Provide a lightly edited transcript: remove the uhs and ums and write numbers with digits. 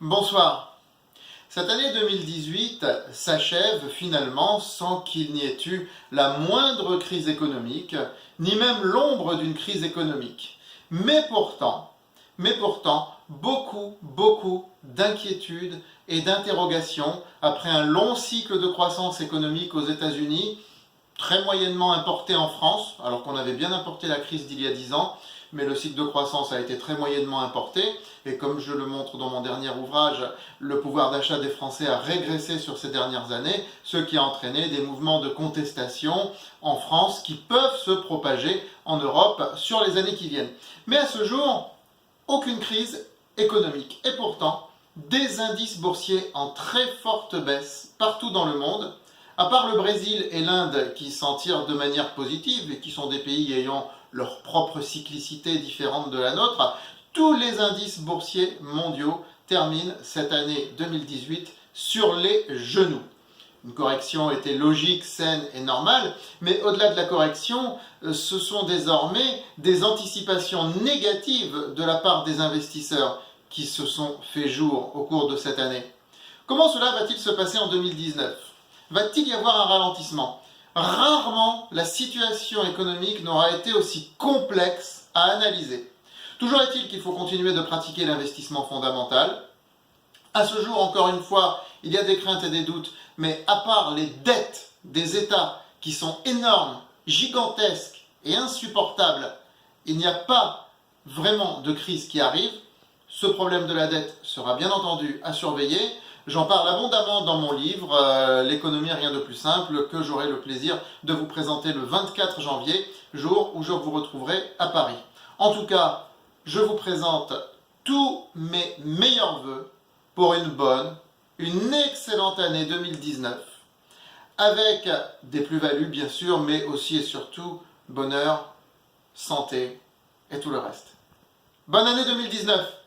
Bonsoir. Cette année 2018 s'achève finalement sans qu'il n'y ait eu la moindre crise économique, ni même l'ombre d'une crise économique. Mais pourtant, beaucoup d'inquiétudes et d'interrogations après un long cycle de croissance économique aux États-Unis, très moyennement importé en France, alors qu'on avait bien importé la crise d'il y a 10 ans, mais le cycle de croissance a été très moyennement importé, et comme je le montre dans mon dernier ouvrage, le pouvoir d'achat des Français a régressé sur ces dernières années, ce qui a entraîné des mouvements de contestation en France qui peuvent se propager en Europe sur les années qui viennent. Mais à ce jour, aucune crise économique. Et pourtant, des indices boursiers en très forte baisse partout dans le monde, à part le Brésil et l'Inde qui s'en tirent de manière positive et qui sont des pays ayant leur propre cyclicité différente de la nôtre, tous les indices boursiers mondiaux terminent cette année 2018 sur les genoux. Une correction était logique, saine et normale, mais au-delà de la correction, ce sont désormais des anticipations négatives de la part des investisseurs qui se sont fait jour au cours de cette année. Comment cela va-t-il se passer en 2019 ? Va-t-il y avoir un ralentissement ? Rarement la situation économique n'aura été aussi complexe à analyser. Toujours est-il qu'il faut continuer de pratiquer l'investissement fondamental. À ce jour, encore une fois, il y a des craintes et des doutes, mais à part les dettes des États qui sont énormes, gigantesques et insupportables, il n'y a pas vraiment de crise qui arrive. Ce problème de la dette sera bien entendu à surveiller. J'en parle abondamment dans mon livre, L'économie, rien de plus simple, que j'aurai le plaisir de vous présenter le 24 janvier, jour où je vous retrouverai à Paris. En tout cas, je vous présente tous mes meilleurs vœux pour une bonne, une excellente année 2019, avec des plus-values bien sûr, mais aussi et surtout bonheur, santé et tout le reste. Bonne année 2019!